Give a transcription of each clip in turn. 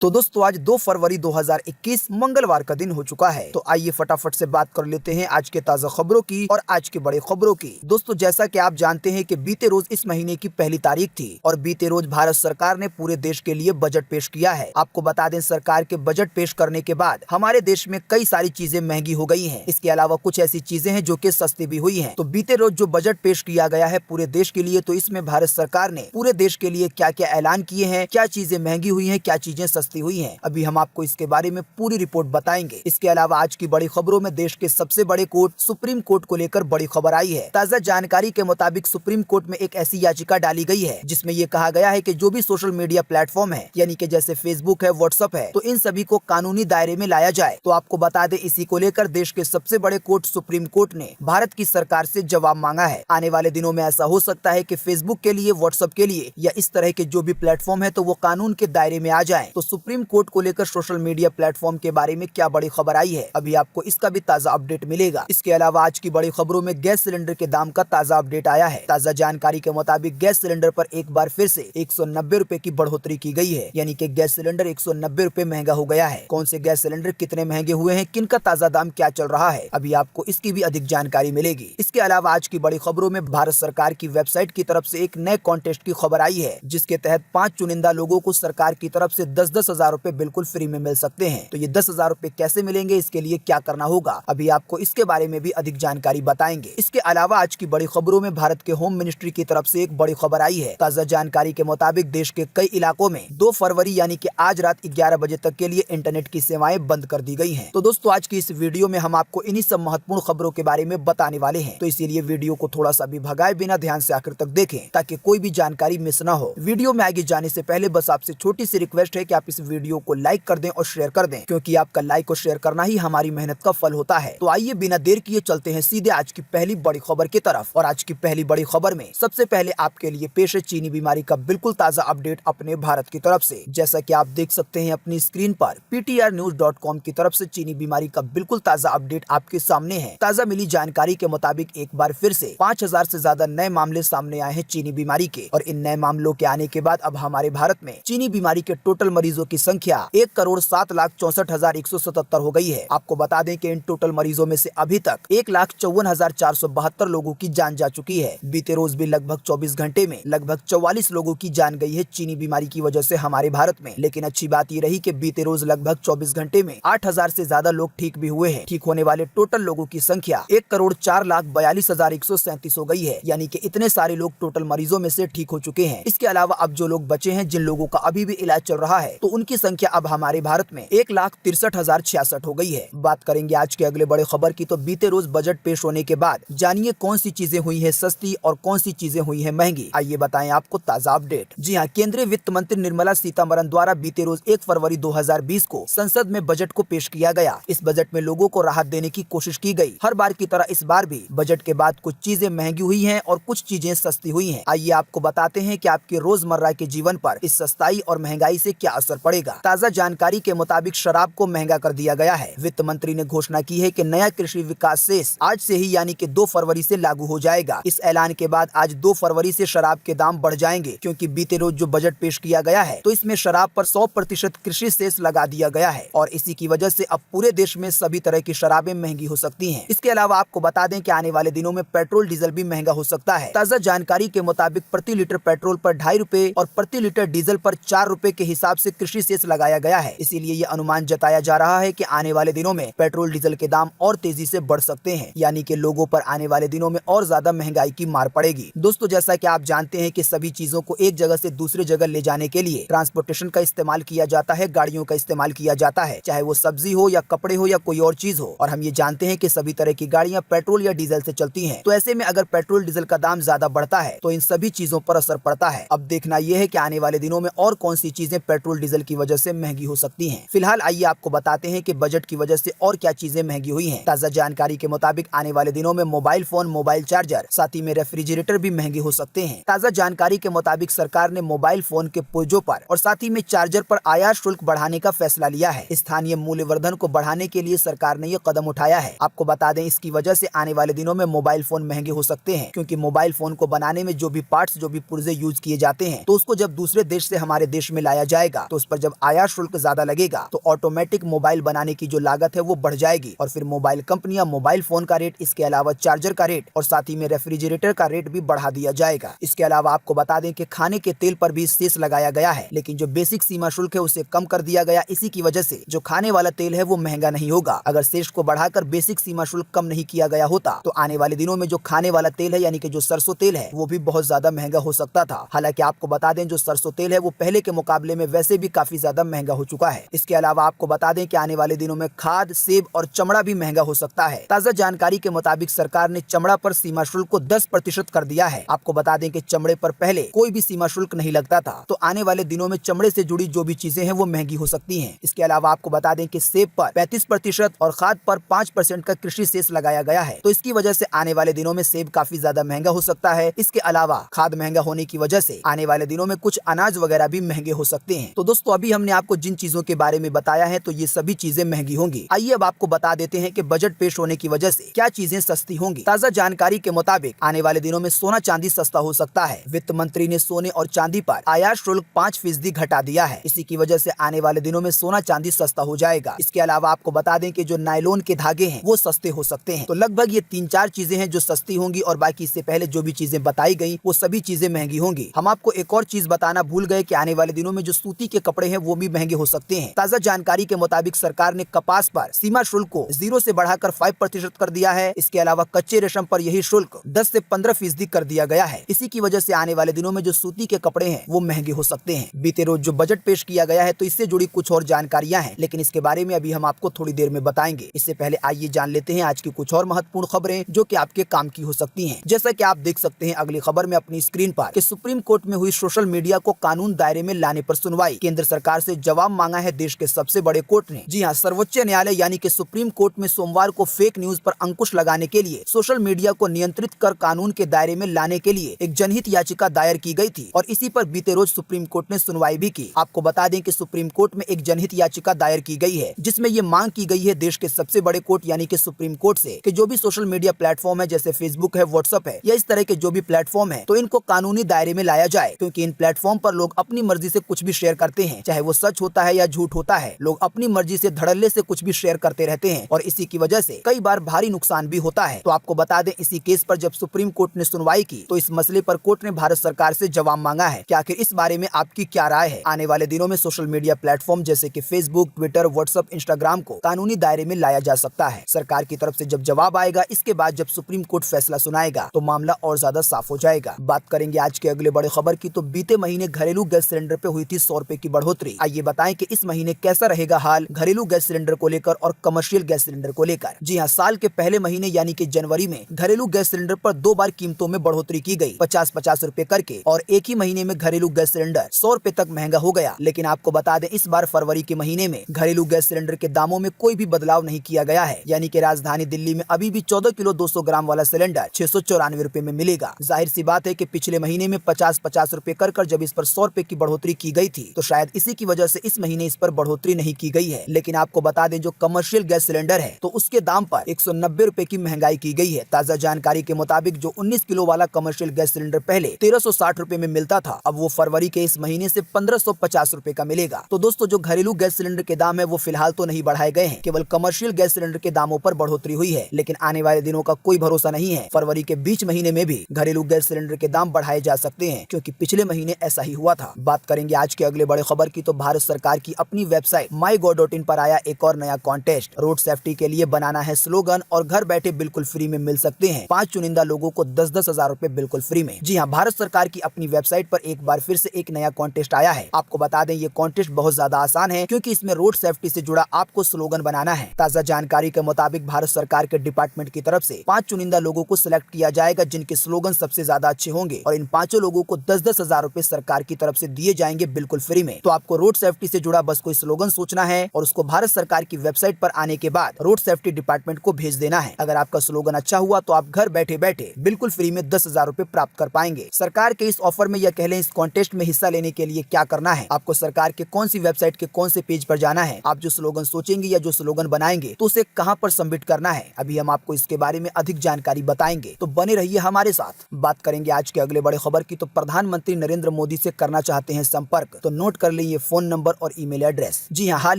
तो दोस्तों आज 2 फरवरी 2021 मंगलवार का दिन हो चुका है। तो आइए फटाफट से बात कर लेते हैं आज के ताजा खबरों की और आज की बड़ी खबरों की। दोस्तों जैसा कि आप जानते हैं कि बीते रोज इस महीने की पहली तारीख थी और बीते रोज भारत सरकार ने पूरे देश के लिए बजट पेश किया है। आपको बता दें सरकार के बजट पेश करने के बाद हमारे देश में कई सारी चीजें महंगी हो गई है। इसके अलावा कुछ ऐसी चीजें हैं जो कि सस्ती भी हुई है। तो बीते रोज जो बजट पेश किया गया है पूरे देश के लिए, तो इसमें भारत सरकार ने पूरे देश के लिए क्या क्या ऐलान किए हैं, क्या चीजें महंगी हुई है, क्या चीजें सस्ती हुई हैं। अभी हम आपको इसके बारे में पूरी रिपोर्ट बताएंगे। इसके अलावा आज की बड़ी खबरों में देश के सबसे बड़े कोर्ट सुप्रीम कोर्ट को लेकर बड़ी खबर आई है। ताजा जानकारी के मुताबिक सुप्रीम कोर्ट में एक ऐसी याचिका डाली गई है जिसमें ये कहा गया है कि जो भी सोशल मीडिया प्लेटफॉर्म है, यानी कि जैसे फेसबुक है, व्हाट्सएप है, तो इन सभी को कानूनी दायरे में लाया जाए। तो आपको बता दें इसी को लेकर देश के सबसे बड़े कोर्ट सुप्रीम कोर्ट ने भारत की सरकार से जवाब मांगा है। आने वाले दिनों में ऐसा हो सकता है कि फेसबुक के लिए, व्हाट्सएप के लिए या इस तरह के जो भी प्लेटफॉर्म है तो वो कानून के दायरे में आ जाए। तो सुप्रीम कोर्ट को लेकर सोशल मीडिया प्लेटफॉर्म के बारे में क्या बड़ी खबर आई है, अभी आपको इसका भी ताजा अपडेट मिलेगा। इसके अलावा आज की बड़ी खबरों में गैस सिलेंडर के दाम का ताजा अपडेट आया है। ताजा जानकारी के मुताबिक गैस सिलेंडर पर एक बार फिर से 190 रुपए की बढ़ोतरी की गई है, यानी कि गैस सिलेंडर 190 रुपए महंगा हो गया है। कौन से गैस सिलेंडर कितने महंगे हुए हैं, किनका ताजा दाम क्या चल रहा है, अभी आपको इसकी भी अधिक जानकारी मिलेगी। इसके अलावा आज की बड़ी खबरों में भारत सरकार की वेबसाइट की तरफ से एक नए कॉन्टेस्ट की खबर आई है, जिसके तहत 5 चुनिंदा लोगों को सरकार की तरफ से 10-10 हजार रुपए बिल्कुल फ्री में मिल सकते हैं। तो ये 10,000 रुपए कैसे मिलेंगे, इसके लिए क्या करना होगा, अभी आपको इसके बारे में भी अधिक जानकारी बताएंगे। इसके अलावा आज की बड़ी खबरों में भारत के होम मिनिस्ट्री की तरफ से एक बड़ी खबर आई है। ताजा जानकारी के मुताबिक देश के कई इलाकों में 2 फरवरी यानी कि आज रात 11 बजे तक के लिए इंटरनेट की सेवाएं बंद कर दी गई हैं। तो दोस्तों आज की इस वीडियो में हम आपको इन्हीं सब महत्वपूर्ण खबरों के बारे में बताने वाले हैं। तो इसीलिए वीडियो को थोड़ा सा भी भगाए बिना ध्यान से आखिर तक देखें ताकि कोई भी जानकारी मिस ना हो। वीडियो में आगे जाने से पहले बस आपसे छोटी सी रिक्वेस्ट है कि आप इस वीडियो को लाइक कर दें और शेयर कर दें, क्योंकि आपका लाइक और शेयर करना ही हमारी मेहनत का फल होता है। तो आइए बिना देर किए चलते हैं सीधे आज की पहली बड़ी खबर की तरफ। और आज की पहली बड़ी खबर में सबसे पहले आपके लिए पेश है चीनी बीमारी का बिल्कुल ताजा अपडेट अपने भारत की तरफ से। जैसा कि आप देख सकते हैं अपनी स्क्रीन पर ptrnews.com की तरफ से चीनी बीमारी का बिल्कुल ताजा अपडेट आपके सामने है। ताजा मिली जानकारी के मुताबिक एक बार फिर से 5,000 से ज्यादा नए मामले सामने आए हैं चीनी बीमारी के, और इन नए मामलों के आने के बाद अब हमारे भारत में चीनी बीमारी के टोटल मरीजों की संख्या 1,07,64,177 हो गई है। आपको बता दें कि इन टोटल मरीजों में से अभी तक 1,54,472 लोगों की जान जा चुकी है। बीते रोज भी लगभग 24 घंटे में लगभग 44 लोगों की जान गई है चीनी बीमारी की वजह से हमारे भारत में। लेकिन अच्छी बात ये रही कि बीते रोज लगभग 24 घंटे में 8,000 से ज्यादा लोग ठीक भी हुए हैं। ठीक होने वाले टोटल लोगों की संख्या 1,04,42,137 हो गई है, यानी कि इतने सारे लोग टोटल मरीजों में से ठीक हो चुके हैं। इसके अलावा अब जो लोग बचे हैं, जिन लोगों का अभी भी इलाज चल रहा है, तो उनकी संख्या अब हमारे भारत में 1,63,066 हो गई है। बात करेंगे आज के अगले बड़े खबर की, तो बीते रोज बजट पेश होने के बाद जानिए कौन सी चीजें हुई है सस्ती और कौन सी चीजें हुई है महंगी। आइए बताएं आपको ताजा अपडेट। जी हाँ, केंद्रीय वित्त मंत्री निर्मला सीतारमण द्वारा बीते रोज 1 फरवरी 2020 को संसद में बजट को पेश किया गया। इस बजट में लोगों को राहत देने की कोशिश की गई। हर बार की तरह इस बार भी बजट के बाद कुछ चीजें महंगी हुई है और कुछ चीजें सस्ती हुई है। आइए आपको बताते हैं कि आपके रोजमर्रा के जीवन पर इस सस्ताई और महंगाई से क्या असर पड़ेगा। ताजा जानकारी के मुताबिक शराब को महंगा कर दिया गया है। वित्त मंत्री ने घोषणा की है कि नया कृषि विकास सेस आज से ही यानी कि 2 फरवरी से लागू हो जाएगा। इस ऐलान के बाद आज 2 फरवरी से शराब के दाम बढ़ जाएंगे, क्योंकि बीते रोज जो बजट पेश किया गया है तो इसमें शराब पर 100% कृषि सेस लगा दिया गया है, और इसी की वजह से अब पूरे देश में सभी तरह की शराबें महंगी हो सकती हैं। इसके अलावा आपको बता दें कि आने वाले दिनों में पेट्रोल डीजल भी महंगा हो सकता है। ताजा जानकारी के मुताबिक प्रति लीटर पेट्रोल पर 2.5 रुपए और प्रति लीटर डीजल पर 4 रुपए के हिसाब से कृषि सेस लगाया गया है। इसीलिए ये अनुमान जताया जा रहा है कि आने वाले दिनों में पेट्रोल डीजल के दाम और तेजी से बढ़ सकते हैं, यानी कि लोगों पर आने वाले दिनों में और ज्यादा महंगाई की मार पड़ेगी। दोस्तों जैसा कि आप जानते हैं कि सभी चीजों को एक जगह से दूसरी जगह ले जाने के लिए ट्रांसपोर्टेशन का इस्तेमाल किया जाता है, गाड़ियों का इस्तेमाल किया जाता है, चाहे वो सब्जी हो या कपड़े हो या कोई और चीज हो। और हम ये जानते हैं कि सभी तरह की गाड़ियां पेट्रोल या डीजल से चलती हैं। तो ऐसे में अगर पेट्रोल डीजल का दाम ज्यादा बढ़ता है तो इन सभी चीजों पर असर पड़ता है। अब देखना यह है कि आने वाले दिनों में और कौन सी चीजें पेट्रोल डीजल की वजह से महंगी हो सकती हैं। फिलहाल आइए आपको बताते हैं कि बजट की वजह से और क्या चीजें महंगी हुई हैं। ताजा जानकारी के मुताबिक आने वाले दिनों में मोबाइल फोन, मोबाइल चार्जर, साथ ही में रेफ्रिजरेटर भी महंगे हो सकते हैं। ताजा जानकारी के मुताबिक सरकार ने मोबाइल फोन के पुर्जों पर और साथ ही में चार्जर पर आयात शुल्क बढ़ाने का फैसला लिया है। स्थानीय मूल्यवर्धन को बढ़ाने के लिए सरकार ने ये कदम उठाया है। आपको बता दें इसकी वजह से आने वाले दिनों में मोबाइल फोन महंगे हो सकते हैं, क्योंकि मोबाइल फोन को बनाने में जो भी पार्ट्स, जो भी पुर्जे यूज किए जाते हैं, तो उसको जब दूसरे देश से हमारे देश में लाया जाएगा तो उस पर जब आयात शुल्क ज्यादा लगेगा तो ऑटोमेटिक मोबाइल बनाने की जो लागत है वो बढ़ जाएगी और फिर मोबाइल कंपनियां मोबाइल फोन का रेट, इसके अलावा चार्जर का रेट और साथ ही में रेफ्रिजरेटर का रेट भी बढ़ा दिया जाएगा। इसके अलावा आपको बता दें कि खाने के तेल पर भी सेस लगाया गया है, लेकिन जो बेसिक सीमा शुल्क है उसे कम कर दिया गया। इसी की वजह से जो खाने वाला तेल है वो महंगा नहीं होगा। अगर सेस को बढ़ाकर बेसिक सीमा शुल्क कम नहीं किया गया होता तो आने वाले दिनों में जो खाने वाला तेल है यानी कि जो सरसों तेल है वो भी बहुत ज्यादा महंगा हो सकता था। हालांकि आपको बता दें जो सरसों तेल है वो पहले के मुकाबले में वैसे भी काफी ज्यादा महंगा हो चुका है। इसके अलावा आपको बता दें कि आने वाले दिनों में खाद, सेब और चमड़ा भी महंगा हो सकता है। ताजा जानकारी के मुताबिक सरकार ने चमड़ा पर सीमा शुल्क को 10% कर दिया है। आपको बता दें कि चमड़े पर पहले कोई भी सीमा शुल्क नहीं लगता था, तो आने वाले दिनों में चमड़े से जुड़ी जो भी चीजें हैं वो महंगी हो सकती हैं। इसके अलावा आपको बता दें कि सेब पर 35% और खाद पर 5% का कृषि सेस लगाया गया है, तो इसकी वजह से आने वाले दिनों में सेब काफी ज्यादा महंगा हो सकता है। इसके अलावा खाद महंगा होने की वजह से आने वाले दिनों में कुछ अनाज वगैरह भी महंगे हो सकते हैं। तो दोस्तों अभी हमने आपको जिन चीजों के बारे में बताया है तो ये सभी चीजें महंगी होंगी। आइए अब आपको बता देते हैं कि बजट पेश होने की वजह से क्या चीजें सस्ती होंगी। ताजा जानकारी के मुताबिक आने वाले दिनों में सोना चांदी सस्ता हो सकता है। वित्त मंत्री ने सोने और चांदी पर आयात शुल्क 5% घटा दिया है। इसी की वजह से आने वाले दिनों में सोना चांदी सस्ता हो जाएगा। इसके अलावा आपको बता दें कि जो नायलॉन के धागे हैं वो सस्ते हो सकते हैं। तो लगभग ये 3-4 चीजें हैं जो सस्ती होंगी और बाकी इससे पहले जो भी चीजें बताई गई वो सभी चीजें महंगी होंगी। हम आपको एक और चीज बताना भूल गए कि आने वाले दिनों में जो सूती के कपड़े हैं वो भी महंगे हो सकते हैं। ताजा जानकारी के मुताबिक सरकार ने कपास पर सीमा शुल्क को 0 से बढ़ाकर 5% कर दिया है। इसके अलावा कच्चे रेशम पर यही शुल्क 10 से 15% कर दिया गया है। इसी की वजह से आने वाले दिनों में जो सूती के कपड़े हैं वो महंगे हो सकते हैं। बीते रोज जो बजट पेश किया गया है तो इससे जुड़ी कुछ और जानकारियां हैं, लेकिन इसके बारे में अभी हम आपको थोड़ी देर में बताएंगे। इससे पहले आइए जान लेते हैं आज की कुछ और महत्वपूर्ण खबरें जो कि आपके काम की हो सकती हैं। जैसा कि आप देख सकते हैं अगली खबर में अपनी स्क्रीन पर कि सुप्रीम कोर्ट में हुई सोशल मीडिया को कानून दायरे में लाने पर सुनवाई। केंद्र सरकार से जवाब मांगा है देश के सबसे बड़े कोर्ट ने। जी हां, सर्वोच्च न्यायालय यानी कि सुप्रीम कोर्ट में सोमवार को फेक न्यूज पर अंकुश लगाने के लिए सोशल मीडिया को नियंत्रित कर कानून के दायरे में लाने के लिए एक जनहित याचिका दायर की गई थी और इसी पर बीते रोज सुप्रीम कोर्ट ने सुनवाई भी की। आपको बता दें कि सुप्रीम कोर्ट में एक जनहित याचिका दायर की गई है जिसमें ये मांग की गई है देश के सबसे बड़े कोर्ट यानी कि सुप्रीम कोर्ट से कि जो भी सोशल मीडिया प्लेटफॉर्म है जैसे फेसबुक है, व्हाट्सएप है या इस तरह के जो भी प्लेटफॉर्म है तो इनको कानूनी दायरे में लाया जाए, क्योंकि इन प्लेटफॉर्म पर लोग अपनी मर्जी से कुछ भी शेयर करते हैं, चाहे वो सच होता है या झूठ होता है। लोग अपनी मर्जी से धड़ल्ले से कुछ भी शेयर करते रहते हैं और इसी की वजह से कई बार भारी नुकसान भी होता है। तो आपको बता दें इसी केस पर जब सुप्रीम कोर्ट ने सुनवाई की तो इस मसले पर कोर्ट ने भारत सरकार से जवाब मांगा है कि आखिर इस बारे में आपकी क्या राय है। आने वाले दिनों में सोशल मीडिया प्लेटफॉर्म जैसे कि फेसबुक, ट्विटर, व्हाट्सएप, इंस्टाग्राम को कानूनी दायरे में लाया जा सकता है। सरकार की तरफ से जब जवाब आएगा इसके बाद जब सुप्रीम कोर्ट फैसला सुनाएगा तो मामला और ज्यादा साफ हो जाएगा। बात करेंगे आज के अगले बड़े खबर की तो बीते महीने घरेलू गैस सिलेंडर पे हुई थी 100 रुपए की बढ़ोतरी। आइए बताएं कि इस महीने कैसा रहेगा हाल घरेलू गैस सिलेंडर को लेकर और कमर्शियल गैस सिलेंडर को लेकर। जी हाँ, साल के पहले महीने यानी कि जनवरी में घरेलू गैस सिलेंडर पर 2 बार कीमतों में बढ़ोतरी की गई 50-50 रुपए करके और एक ही महीने में घरेलू गैस सिलेंडर 100 रुपए तक महंगा हो गया। लेकिन आपको बता दें इस बार फरवरी के महीने में घरेलू गैस सिलेंडर के दामों में कोई भी बदलाव नहीं किया गया है, यानी कि राजधानी दिल्ली में अभी भी 14 किलो 200 ग्राम वाला सिलेंडर 694 रुपए में मिलेगा। जाहिर सी बात है कि पिछले महीने में 50-50 रुपए कर जब इस पर 100 रुपए की बढ़ोतरी की गई थी तो शायद इसी की वजह से इस महीने इस पर बढ़ोतरी नहीं की गई है। लेकिन आपको बता दें जो कमर्शियल गैस सिलेंडर है तो उसके दाम पर 190 रुपए की महंगाई की गई है। ताजा जानकारी के मुताबिक जो 19 किलो वाला कमर्शियल गैस सिलेंडर पहले 1360 रुपए में मिलता था, अब वो फरवरी के इस महीने से 1550 रुपए का मिलेगा। तो दोस्तों जो घरेलू गैस सिलेंडर के दाम है वो फिलहाल तो नहीं बढ़ाए गए हैं, केवल कमर्शियल गैस सिलेंडर के दामों पर बढ़ोतरी हुई है। लेकिन आने वाले दिनों का कोई भरोसा नहीं है, फरवरी के बीच महीने में भी घरेलू गैस सिलेंडर के दाम बढ़ाए जा सकते हैं, क्योंकि पिछले महीने ऐसा ही हुआ था। बात करेंगे आज के अगले बड़े खबर की तो भारत सरकार की अपनी वेबसाइट mygov.in पर आया एक और नया कॉन्टेस्ट। रोड सेफ्टी के लिए बनाना है स्लोगन और घर बैठे बिल्कुल फ्री में मिल सकते हैं 5 चुनिंदा लोगों को 10-10 हजार रुपए बिल्कुल फ्री में। जी हाँ, भारत सरकार की अपनी वेबसाइट पर एक बार फिर से एक नया कॉन्टेस्ट आया है। आपको बता दें ये कॉन्टेस्ट बहुत ज्यादा आसान है, क्योंकि इसमें रोड सेफ्टी से जुड़ा आपको स्लोगन बनाना है। ताजा जानकारी के मुताबिक भारत सरकार के डिपार्टमेंट की तरफ से 5 चुनिंदा लोगों को सिलेक्ट किया जाएगा जिनके स्लोगन सबसे ज्यादा अच्छे होंगे और इन 5 लोगों को 10-10 हजार रुपए सरकार की तरफ से दिए जाएंगे बिल्कुल फ्री में। तो आपको रोड सेफ्टी से जुड़ा बस कोई स्लोगन सोचना है और उसको भारत सरकार की वेबसाइट पर आने के बाद रोड सेफ्टी डिपार्टमेंट को भेज देना है। अगर आपका स्लोगन अच्छा हुआ तो आप घर बैठे बैठे बिल्कुल फ्री में 10,000 रुपए प्राप्त कर पाएंगे। सरकार के इस ऑफर में या कह लें इस कॉन्टेस्ट में हिस्सा लेने के लिए क्या करना है, आपको सरकार के कौन सी वेबसाइट के कौन से पेज पर जाना है, आप जो स्लोगन सोचेंगे या जो स्लोगन बनाएंगे तो उसे कहां पर सबमिट करना है, अभी हम आपको इसके बारे में अधिक जानकारी बताएंगे, तो बने रहिए हमारे साथ। बात करेंगे आज के अगले बड़े खबर की तो प्रधानमंत्री नरेंद्र मोदी से करना चाहते हैं संपर्क, तो नोट कर लें ये फोन नंबर और ईमेल एड्रेस। जी हाँ, हाल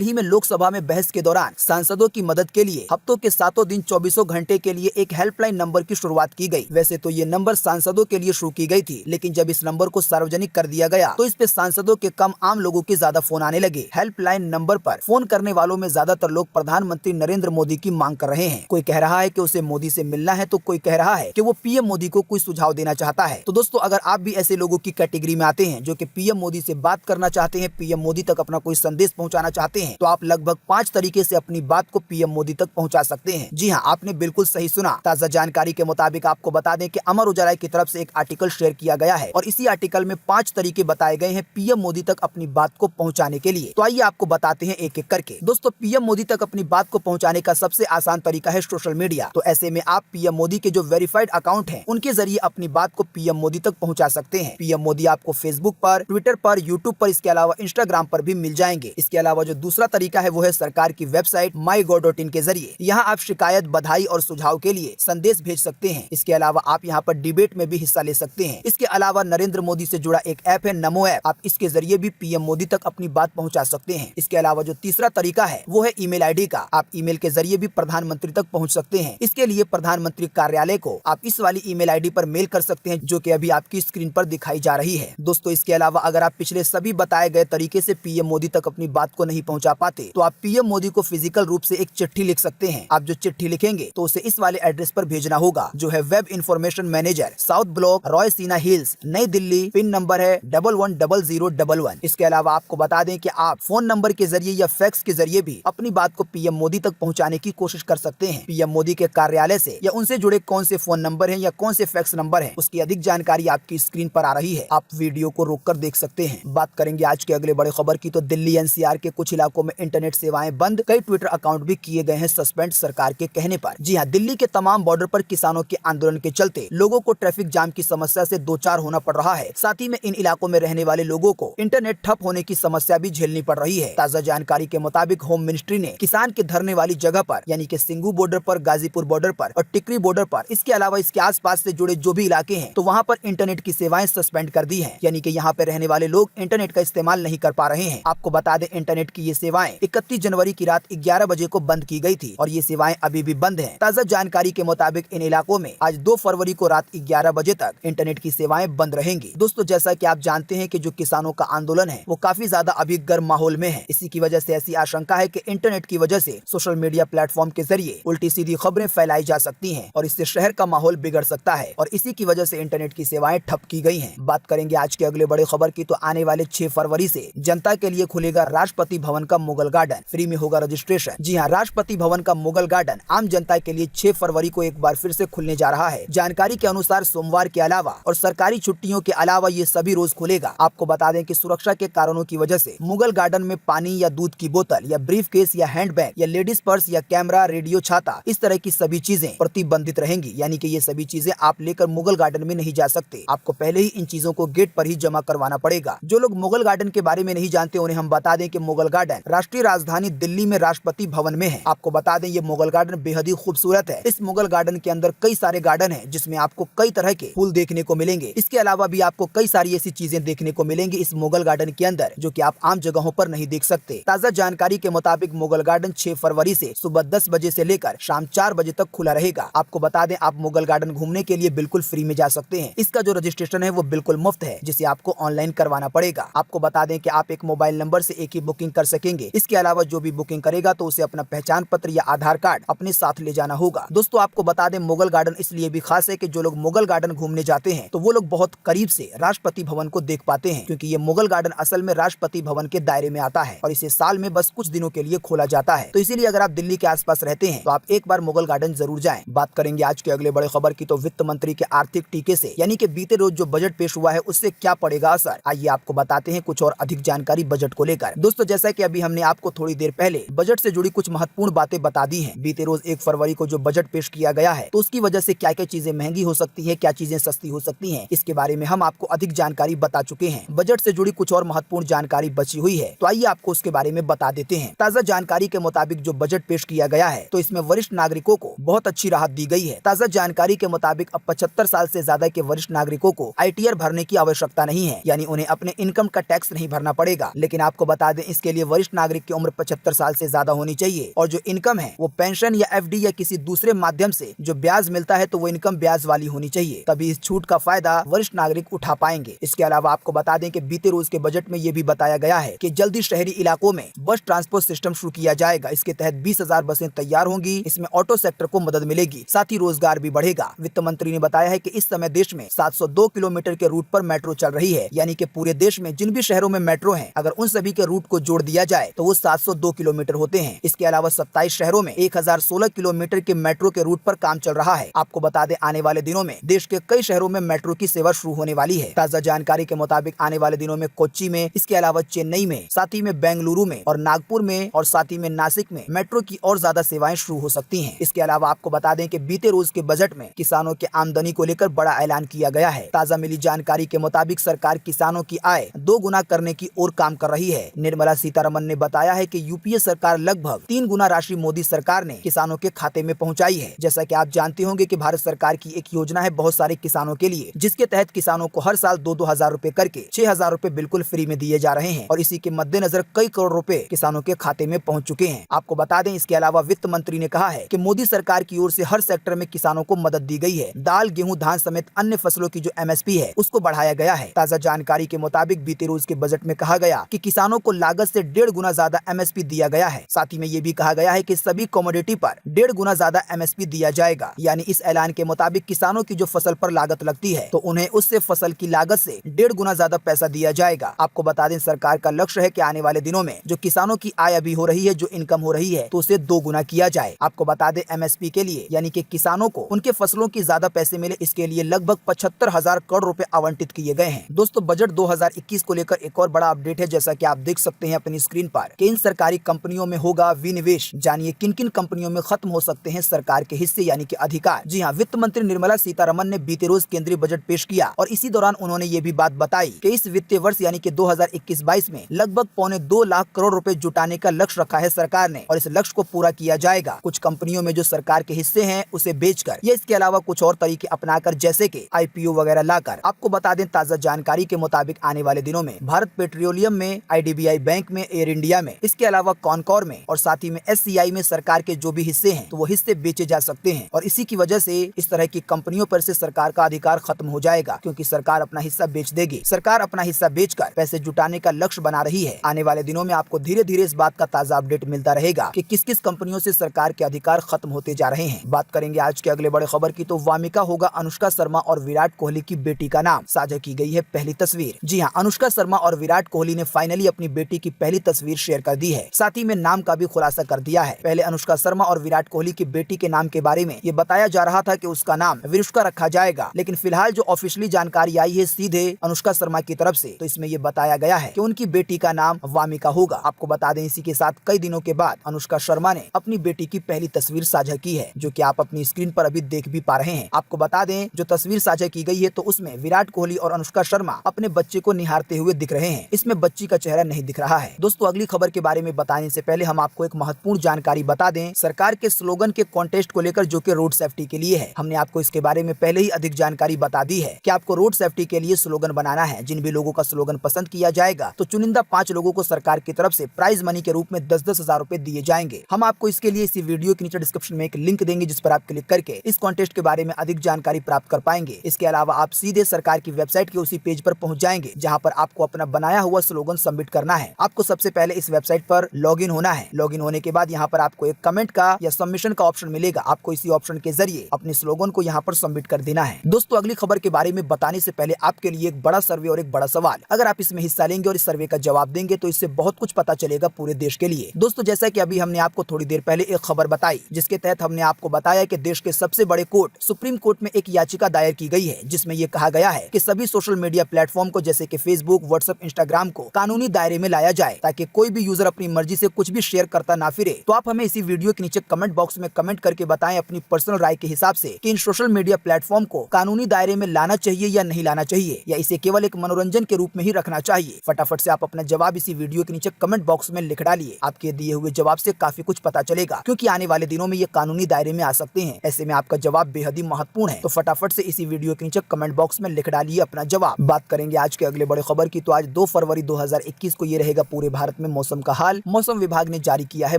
ही में लोकसभा में बहस के दौरान सांसदों की मदद के लिए हफ्तों के 7 दिन 24 घंटे के लिए एक हेल्पलाइन नंबर की शुरुआत की गई। वैसे तो ये नंबर सांसदों के लिए शुरू की गई थी, लेकिन जब इस नंबर को सार्वजनिक कर दिया गया तो इस पे सांसदों के कम आम लोगों के ज्यादा फोन आने लगे। हेल्पलाइन नंबर पर फोन करने वालों में ज्यादातर लोग प्रधानमंत्री नरेंद्र मोदी की मांग कर रहे हैं। कोई कह रहा है कि उसे मोदी से मिलना है, तो कोई कह रहा है कि वो पीएम मोदी को कोई सुझाव देना चाहता है। तो दोस्तों, अगर आप भी ऐसे लोगों की कैटेगरी में आते हैं जो कि पीएम मोदी से बात करना चाहते हैं, पीएम मोदी तक अपना कोई संदेश पहुंचाना चाहते हैं, तो आप लगभग 5 तरीके से अपनी बात को पीएम मोदी तक पहुंचा सकते हैं। जी हाँ, आपने बिल्कुल सही सुना। ताजा जानकारी के मुताबिक आपको बता दें कि अमर उजाला की तरफ से एक आर्टिकल शेयर किया गया है और इसी आर्टिकल में 5 तरीके बताए गए हैं पीएम मोदी तक अपनी बात को पहुंचाने के लिए। तो आइए आपको बताते हैं एक एक करके। दोस्तों, पीएम मोदी तक अपनी बात को पहुंचाने का सबसे आसान तरीका है सोशल मीडिया। तो ऐसे में आप पीएम मोदी के जो वेरीफाइड अकाउंट हैं, उनके जरिए अपनी बात को पीएम मोदी तक पहुंचा सकते हैं। पीएम मोदी आपको फेसबुक पर, ट्विटर पर, यूट्यूब पर, इसके अलावा इंस्टाग्राम पर भी मिल जाएंगे। इसके अलावा जो दूसरा तरीका है वो है सरकार की वेबसाइट mygov.in के जरिए। यहाँ आप शिकायत, बधाई और सुझाव के लिए संदेश भेज सकते हैं। इसके अलावा आप यहाँ पर डिबेट में भी हिस्सा ले सकते हैं। इसके अलावा नरेंद्र मोदी से जुड़ा एक ऐप है नमो ऐप, आप इसके जरिए भी पीएम मोदी तक अपनी बात पहुंचा सकते हैं। इसके अलावा जो तीसरा तरीका है वो है ईमेल आईडी का, आप ईमेल के जरिए भी प्रधानमंत्री तक पहुंच सकते हैं। इसके लिए प्रधानमंत्री कार्यालय को आप इस वाली ईमेल आईडी पर मेल कर सकते हैं जो कि अभी आपकी स्क्रीन पर दिखाई जा रही है। दोस्तों, इसके अलावा अगर आप पिछले सभी बताए गए तरीके से पीएम मोदी तक अपनी बात को नहीं पहुंचा पाते, तो आप पीएम मोदी को फिजिकल रूप से एक चिट्ठी लिख सकते हैं। आप जो चिट्ठी लिखेंगे तो उसे इस वाले एड्रेस पर भेजना होगा, जो है web information manager, south block, Roy सीना हिल्स, नई दिल्ली। पिन नंबर है 110011। इसके अलावा आपको बता दें कि आप फोन नंबर के जरिए या फैक्स के जरिए भी अपनी बात को पीएम मोदी तक पहुंचाने की कोशिश कर सकते हैं। पीएम मोदी के कार्यालय से या उनसे जुड़े कौन से फोन नंबर हैं या कौन से फैक्स नंबर हैं, उसकी अधिक जानकारी आपकी स्क्रीन पर आ रही है, आप वीडियो को रोककर देख सकते हैं। बात करेंगे आज के अगले बड़े खबर की, तो दिल्ली एनसीआर के कुछ इलाकों में इंटरनेट सेवाएं बंद, कई ट्विटर अकाउंट भी किए गए हैं सस्पेंड सरकार के कहने पर। जी हाँ, दिल्ली के तमाम बॉर्डर पर किसानों के आंदोलन के चलते लोगों को ट्रैफिक जाम की समस्या से दो चार होना पड़ रहा है। साथ ही में इन इलाकों में रहने वाले लोगों को इंटरनेट ठप होने की समस्या भी झेलनी पड़ रही है। ताजा जानकारी के मुताबिक होम मिनिस्ट्री ने किसान के धरने वाली जगह पर, यानी कि सिंगू बॉर्डर पर, गाजीपुर बॉर्डर पर और टिकरी बॉर्डर पर, इसके अलावा इसके आसपास से जुड़े जो भी इलाके हैं, तो वहाँ पर इंटरनेट की सेवाएं सस्पेंड कर दी है। यानी कि यहाँ पे रहने वाले लोग इंटरनेट का इस्तेमाल नहीं कर पा रहे हैं। आपको बता दें, इंटरनेट की ये सेवाएं 31 जनवरी की रात 11 बजे को बंद की गई थी और ये सेवाएं अभी भी बंद हैं। ताजा जानकारी के मुताबिक इन इलाकों में आज 2 फरवरी को रात 11 बजे तक इंटरनेट की सेवाएं बंद रहेंगी। दोस्तों, जैसा कि आप जानते हैं कि जो किसानों का आंदोलन है वो काफी ज्यादा अभी गर्म माहौल में है। इसी की वजह से ऐसी आशंका है कि इंटरनेट की वजह से सोशल मीडिया प्लेटफॉर्म के जरिए उल्टी सीधी खबरें फैलाई जा सकती हैं और इससे शहर का माहौल बिगड़ सकता है और इसी की वजह से इंटरनेट की सेवाएं ठप की गई हैं। बात करेंगे आज के अगले बड़े खबर की, तो आने वाले 6 फरवरी से जनता के लिए खुलेगा राष्ट्रपति भवन का मुगल गार्डन, फ्री में होगा रजिस्ट्रेशन। जी हाँ, राष्ट्रपति भवन का मुगल गार्डन आम जनता के लिए 6 फरवरी को एक बार फिर से खुलने जा रहा है। जानकारी के अनुसार सोमवार के अलावा और सरकारी छुट्टियों के अलावा ये सभी रोज खुलेगा। आपको बता दें कि सुरक्षा के कारणों की वजह से मुगल गार्डन में पानी या दूध की बोतल या ब्रीफकेस या हैंडबैग या लेडीज पर्स या कैमरा, रेडियो, छाता, इस तरह की सभी चीजें प्रतिबंधित रहेंगी। यानी कि ये सभी चीजें आप लेकर मुगल गार्डन में नहीं जा सकते। आपको पहले ही इन चीजों को गेट पर ही जमा करवाना पड़ेगा। जो लोग मुगल गार्डन के बारे में नहीं जानते उन्हें हम बता दें कि मुगल गार्डन राष्ट्रीय राजधानी दिल्ली में राष्ट्रपति भवन में है। आपको बता दें, ये मुगल गार्डन बेहद ही खूबसूरत है। इस मुगल गार्डन के अंदर कई सारे गार्डन है जिसमें आपको कई तरह के फूल देखने को मिलेंगे। इसके अलावा भी आपको कई सारी ऐसी चीजें देखने को मिलेंगी इस मुगल गार्डन के अंदर जो कि आप आम जगहों पर नहीं देख सकते। ताजा जानकारी के मुताबिक मुगल गार्डन 6 फरवरी से सुबह 10 बजे से लेकर शाम 4 बजे तक खुला रहेगा। आपको बता दें, आप मुगल गार्डन घूमने के लिए बिल्कुल फ्री में जा सकते हैं। इसका जो रजिस्ट्रेशन है वो बिल्कुल मुफ्त है, जिसे आपको ऑनलाइन करवाना पड़ेगा। आपको बता दें कि आप एक मोबाइल नंबर से एक ही बुकिंग कर सकेंगे। इसके अलावा जो भी बुकिंग करेगा तो उसे अपना पहचान पत्र या आधार कार्ड अपने साथ ले जाना होगा। दोस्तों, आपको बता दें, मुगल गार्डन इसलिए भी खास है कि जो लोग मुगल गार्डन घूमने जाते हैं तो वो लोग बहुत करीब से राष्ट्रपति भवन को देख पाते हैं, क्योंकि ये मुगल गार्डन असल में राष्ट्रपति भवन के दायरे में आता है और इसे साल में बस कुछ दिनों के लिए खोला जाता है। तो इसीलिए अगर आप दिल्ली के आसपास रहते हैं तो आप एक बार मुगल गार्डन जरूर जाएं। बात करेंगे आज के अगले बड़े खबर की, तो वित्त मंत्री के आर्थिक टीके से, यानी कि बीते रोज जो बजट पेश हुआ है उससे क्या पड़ेगा असर, आइए आपको बताते हैं कुछ और अधिक जानकारी बजट को लेकर। दोस्तों, जैसा कि अभी हमने आपको थोड़ी देर पहले बजट से जुड़ी कुछ महत्वपूर्ण बातें बता दी हैं। बीते रोज 1 फरवरी को जो बजट पेश किया गया है तो उसकी वजह से क्या क्या चीजें महंगी हो सकती है, क्या चीजें सस्ती हो सकती हैं, इसके बारे में हम आपको अधिक जानकारी बता चुके हैं। बजट से जुड़ी कुछ और महत्वपूर्ण जानकारी बची हुई है, तो आइए आपको उसके बारे में बता देते हैं। ताजा जानकारी के मुताबिक जो बजट पेश किया गया है तो इसमें वरिष्ठ नागरिकों को बहुत अच्छी राहत दी गई है। ताजा जानकारी के मुताबिक अब 75 साल से ज्यादा के वरिष्ठ नागरिकों को ITR भरने की आवश्यकता नहीं है, यानी उन्हें अपने इनकम का टैक्स नहीं भरना पड़ेगा। लेकिन आपको बता दें, इसके लिए वरिष्ठ नागरिक की उम्र 75 साल से ज्यादा होनी चाहिए और जो इनकम है वो पेंशन या एफडी या किसी दूसरे माध्यम से जो ब्याज मिलता है तो वो इनकम ब्याज वाली होनी चाहिए, तभी इस छूट का फायदा वरिष्ठ नागरिक उठा पाएंगे। इसके अलावा आपको बता दें कि बीते रोज के बजट में ये भी बताया गया है कि जल्दी शहरी इलाकों में बस ट्रांसपोर्ट सिस्टम शुरू किया जाएगा। इसके तहत 20,000 बसें तैयार होंगी। इसमें ऑटो सेक्टर को मदद मिलेगी, साथ ही रोजगार भी बढ़ेगा। वित्त मंत्री ने बताया है कि इस समय देश में 702 किलोमीटर के रूट पर मेट्रो चल रही है, यानी कि पूरे देश में जिन भी शहरों में मेट्रो है, अगर उन सभी के रूट को जोड़ दिया जाए तो वो 702 किलोमीटर होते हैं। इसके अलावा 27 शहरों में 1016 किलोमीटर के मेट्रो के रूट पर काम चल रहा है। आपको बता दें, आने वाले दिनों में देश के कई शहरों में मेट्रो की सेवा शुरू होने वाली है। ताजा जानकारी के मुताबिक आने वाले दिनों में कोच्चि में, इसके अलावा चेन्नई में, साथ ही में बेंगलुरु में और नागपुर में और साथ ही में नासिक में मेट्रो की और ज्यादा सेवाएं शुरू हो सकती हैं। इसके अलावा आपको बता दें कि बीते रोज के बजट में किसानों के आमदनी को लेकर बड़ा ऐलान किया गया है। ताजा मिली जानकारी के मुताबिक सरकार किसानों की आय 2 गुना करने की ओर काम कर रही है। निर्मला सीतारमन ने बताया है कि यूपीए सरकार लगभग 3 गुना राशि मोदी सरकार ने किसानों के खाते में पहुंचाई है। जैसा कि आप जानते होंगे कि भारत सरकार की एक योजना है बहुत सारे किसानों के लिए, जिसके तहत किसानों को हर साल 2-2 हजार रूपए करके 6,000 रूपए बिल्कुल फ्री में दिए जा रहे हैं और इसी के मद्देनजर कई करोड़ रुपए किसानों के खाते में पहुंच चुके हैं। आपको बता दें, इसके अलावा वित्त मंत्री ने कहा है कि मोदी सरकार की ओर से हर सेक्टर में किसानों को मदद दी गई है। दाल, गेहूं, धान समेत अन्य फसलों की जो एमएसपी है उसको बढ़ाया गया है। ताजा जानकारी के मुताबिक बीते रोज के बजट में कहा गया कि किसानों को लागत से 1.5 गुना ज्यादा एमएसपी दिया गया है। साथ ही में ये भी कहा गया है कि सभी कमोडिटी पर 1.5 गुना ज्यादा एमएसपी दिया जाएगा। यानी इस ऐलान के मुताबिक किसानों की जो फसल पर लागत लगती है तो उन्हें उससे फसल की लागत से 1.5 गुना ज्यादा पैसा दिया जाएगा। आपको बता दें, सरकार का लक्ष्य है कि आने वाले दिनों में जो किसानों की आय अभी हो रही है, जो इनकम हो रही है, तो उसे 2 गुना किया जाए। आपको बता दें, एमएसपी के लिए यानी कि किसानों को उनके फसलों की ज्यादा पैसे मिले, इसके लिए लगभग 75,000 करोड़ रुपए आवंटित किए गए हैं। दोस्तों, बजट 2021 को लेकर एक और बड़ा अपडेट है। जैसा कि आप देख सकते हैं अपनी स्क्रीन पर कि इन सरकारी कंपनियों में होगा विनिवेश। जानिए किन किन कंपनियों में खत्म हो सकते हैं सरकार के हिस्से यानी कि अधिकार। जी हाँ, वित्त मंत्री निर्मला सीतारमन ने बीते रोज केंद्रीय बजट पेश किया और इसी दौरान उन्होंने ये भी बात बताई कि इस वित्तीय वर्ष यानी कि 2021-22 में लगभग 1.25 लाख करोड़ रुपए जुटाने का लक्ष्य रखा है सरकार ने और इस लक्ष्य को पूरा किया जाएगा। कुछ कंपनियों में जो सरकार के हिस्से हैं उसे बेचकर या इसके अलावा कुछ और तरीके अपनाकर, जैसे कि आईपीओ वगैरह लाकर। आपको बता दें, ताजा जानकारी के मुताबिक आने वाले दिनों में भारत पेट्रोलियम में, आईडीबीआई बैंक में, एयर इंडिया में, इसके अलावा कॉनकॉर में और साथ ही में एससीआई में सरकार के जो भी हिस्से हैं तो वो हिस्से बेचे जा सकते हैं और इसी की वजह से इस तरह की कंपनियों पर से सरकार का अधिकार खत्म हो जाएगा, क्योंकि सरकार अपना हिस्सा बेच देगी। सरकार अपना हिस्सा बेचकर पैसे जुटाने का लक्ष्य बना रही है। आने वाले दिनों में आपको धीरे धीरे इस बात का ताजा अपडेट मिलता रहेगा कि किस किस कंपनियों से सरकार के अधिकार खत्म होते जा रहे हैं। बात करेंगे आज के अगले बड़े खबर की, तो वामिका होगा अनुष्का शर्मा और विराट कोहली की बेटी का नाम। साझा की गई है पहली तस्वीर। जी हाँ, अनुष्का शर्मा और विराट कोहली ने फाइनली अपनी बेटी की पहली तस्वीर शेयर कर दी है, साथ ही में नाम का भी खुलासा कर दिया है। पहले अनुष्का शर्मा और विराट कोहली की बेटी के नाम के बारे में ये बताया जा रहा था कि उसका नाम विनुष्का रखा जाएगा, लेकिन फिलहाल जो ऑफिशियली जानकारी आई है सीधे अनुष्का शर्मा की तरफ से, तो इसमें ये बताया गया है कि उनकी बेटी का नाम वामिका होगा। आपको बता दें, इसी के साथ कई दिनों के बाद अनुष्का शर्मा ने अपनी बेटी की पहली तस्वीर साझा की है, जो कि आप अपनी स्क्रीन पर अभी देख भी पा रहे हैं। आपको बता दें, जो तस्वीर साझा की गई है तो उसमें विराट कोहली और अनुष्का शर्मा अपने बच्चे को निहारते हुए दिख रहे हैं। इसमें बच्ची का चेहरा नहीं दिख रहा है। दोस्तों, अगली खबर के बारे में बताने से पहले हम आपको एक महत्वपूर्ण जानकारी बता दें। सरकार के स्लोगन के कॉन्टेस्ट को लेकर, जो कि रोड सेफ्टी के लिए है, हमने आपको इसके बारे में पहले ही अधिक जानकारी बता दी है कि आपको रोड सेफ्टी के लिए स्लोगन बनाना है। जिन भी लोगों का स्लोगन पसंद किया जाएगा तो चुनिंदा 5 लोगों को सरकार की तरफ से प्राइज मनी के रूप में 10-10 हजार रुपए दिए जाएंगे। हम आपको इसके लिए इसी वीडियो के नीचे डिस्क्रिप्शन में एक लिंक देंगे, जिस पर आप क्लिक करके इस कॉन्टेस्ट के बारे में अधिक जानकारी प्राप्त कर पाएंगे। इसके अलावा आप सीधे सरकार की वेबसाइट के उसी पेज पर पहुंच जाएंगे, जहां पर आपको अपना बनाया हुआ स्लोगन सबमिट करना है। आपको सबसे पहले इस वेबसाइट पर लॉगिन होना है। लॉगिन होने के बाद यहाँ पर आपको एक कमेंट का या सबमिशन का ऑप्शन मिलेगा। आपको इसी ऑप्शन के जरिए अपने स्लोगन को यहाँ पर सबमिट कर देना है। दोस्तों, अगली खबर के बारे में बताने से पहले आपके लिए एक बड़ा सर्वे और एक बड़ा सवाल। अगर आप इसमें हिस्सा लेंगे और इस सर्वे का जवाब देंगे तो इससे बहुत कुछ पता चलेगा पूरे देश के लिए। दोस्तों, जैसा कि अभी हमने आपको थोड़ी देर पहले एक खबर बताई, जिसके तहत हमने आपको बताया कि देश के सबसे बड़े कोर्ट सुप्रीम कोर्ट में एक याचिका दायर की गई है, जिसमें यह कहा गया है कि सभी सोशल मीडिया प्लेटफॉर्म को, जैसे कि फेसबुक, व्हाट्सएप, इंस्टाग्राम को कानूनी दायरे में लाया जाए, ताकि कोई भी यूजर अपनी मर्जी से कुछ भी शेयर करता ना फिरे। तो आप हमें इसी वीडियो के नीचे कमेंट बॉक्स में कमेंट करके बताएं अपनी पर्सनल राय के हिसाब से कि इन सोशल मीडिया प्लेटफॉर्म को कानूनी दायरे में लाना चाहिए या नहीं लाना चाहिए, या इसे केवल एक मनोरंजन के रूप में ही रखना चाहिए। फटाफट से आप अपना जवाब इसी वीडियो के नीचे कमेंट बॉक्स में लिख डालिए। आपके दिए हुए जवाब से काफी कुछ पता चलेगा, क्योंकि आने वाले दिनों में ये कानूनी दायरे में आ सकते हैं। ऐसे में आपका जवाब बेहद ही महत्वपूर्ण है। तो फटाफट से इसी वीडियो के नीचे कमेंट बॉक्स में लिख डालिए अपना जवाब। बात करेंगे आज के अगले बड़े खबर की, तो आज 2 फरवरी 2021 को ये रहेगा पूरे भारत में मौसम का हाल। मौसम विभाग ने जारी किया है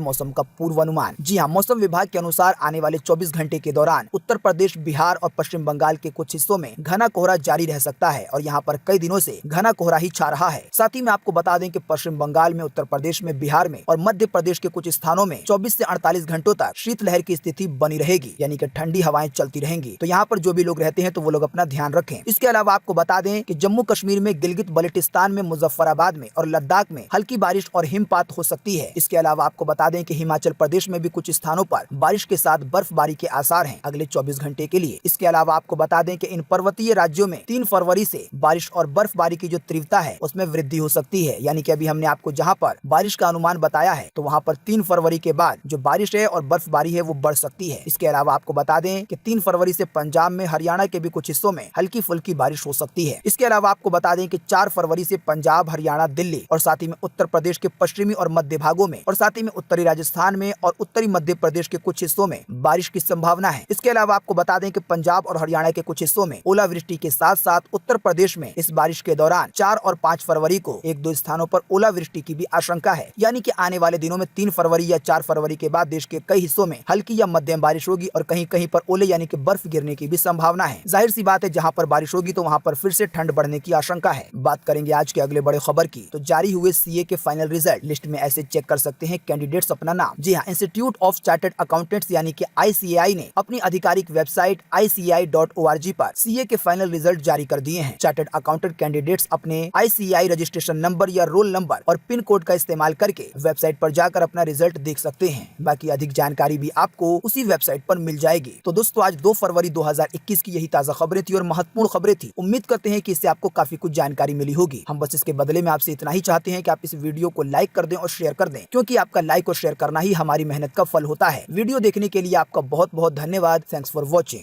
मौसम का पूर्वानुमान। जी हाँ, मौसम विभाग के अनुसार आने वाले 24 घंटे के दौरान उत्तर प्रदेश, बिहार और पश्चिम बंगाल के कुछ हिस्सों में घना कोहरा जारी रह सकता है और यहाँ पर कई दिनों से घना कोहरा ही छा रहा है। साथ ही में आपको बता दें कि पश्चिम बंगाल में, उत्तर प्रदेश में, बिहार में और मध्य प्रदेश के कुछ स्थानों में 24 से 48 घंटों तक शीतलहर की स्थिति बनी रहेगी, यानी कि ठंडी हवाएं चलती रहेंगी। तो यहाँ पर जो भी लोग रहते हैं तो वो लोग अपना ध्यान रखें। इसके अलावा आपको बता दें कि जम्मू कश्मीर में, गिलगित बल्टिस्तान में, मुजफ्फराबाद में और लद्दाख में हल्की बारिश और हिमपात हो सकती है। इसके अलावा आपको बता दें कि हिमाचल प्रदेश में भी कुछ स्थानों पर बारिश के साथ बर्फबारी के आसार हैं अगले 24 घंटे के लिए। इसके अलावा आपको बता दें कि इन पर्वतीय राज्यों में 3 फरवरी से बारिश और बर्फबारी की जो तीव्रता है उसमें वृद्धि हो सकती है, यानी कि अभी हमने आपको जहां पर बारिश का अनुमान बताया है तो वहां पर 3 फरवरी के बाद जो बारिश है और बर्फबारी है वो बढ़ सकती है। इसके अलावा आपको बता दें कि 3 फरवरी से पंजाब में, हरियाणा के भी कुछ हिस्सों में हल्की फुल्की बारिश हो सकती है। इसके अलावा आपको बता दें कि 4 फरवरी से पंजाब, हरियाणा, दिल्ली और साथ ही में उत्तर प्रदेश के पश्चिमी और मध्य भागों में और साथ ही में उत्तरी राजस्थान में और उत्तरी मध्य प्रदेश के कुछ हिस्सों में बारिश की संभावना है। इसके अलावा आपको बता दें कि पंजाब और हरियाणा के कुछ हिस्सों में ओलावृष्टि के साथ साथ उत्तर प्रदेश में इस बारिश के दौरान 4 और 5 फरवरी को 1-2 स्थानों पर ओलावृष्टि की भी आशंका है, यानी कि आने वाले दिनों में 3 फरवरी या 4 फरवरी के बाद देश के कई हिस्सों में हल्की या मध्यम बारिश होगी और कहीं कहीं पर ओले यानी कि बर्फ गिरने की भी संभावना है। जाहिर सी बात है, जहां पर बारिश होगी तो वहां पर फिर से ठंड बढ़ने की आशंका है। बात करेंगे आज के अगले बड़े खबर की, तो जारी हुए सीए के फाइनल रिजल्ट लिस्ट में ऐसे चेक कर सकते हैं कैंडिडेट्स अपना नाम। जी हाँ, इंस्टीट्यूट ऑफ चार्टर्ड अकाउंटेंट्स यानी कि ICAI ने अपनी आधिकारिक वेबसाइट ICAI.org पर सीए के फाइनल रिजल्ट जारी कर दिए हैं। चार्टर्ड अकाउंटेंट कैंडिडेट्स अपने ICAI रजिस्ट्रेशन नंबर या रोल नंबर और पिन कोड का इस्तेमाल करके वेबसाइट पर जाकर अपना रिजल्ट देख सकते हैं। बाकी अधिक जानकारी भी आपको उसी वेबसाइट पर मिल जाएगी। तो दोस्तों, आज 2 फरवरी 2021 की यही ताजा खबरें थी और महत्वपूर्ण खबरें थी। उम्मीद करते हैं कि इससे आपको काफी कुछ जानकारी मिली होगी। हम बस इसके बदले में आपसे इतना ही चाहते हैं कि आप इस वीडियो को लाइक कर दें और शेयर कर दें, क्योंकि आपका लाइक और शेयर करना ही हमारी मेहनत का फल होता है। वीडियो देखने के लिए आपका बहुत बहुत धन्यवाद। Thanks for watching.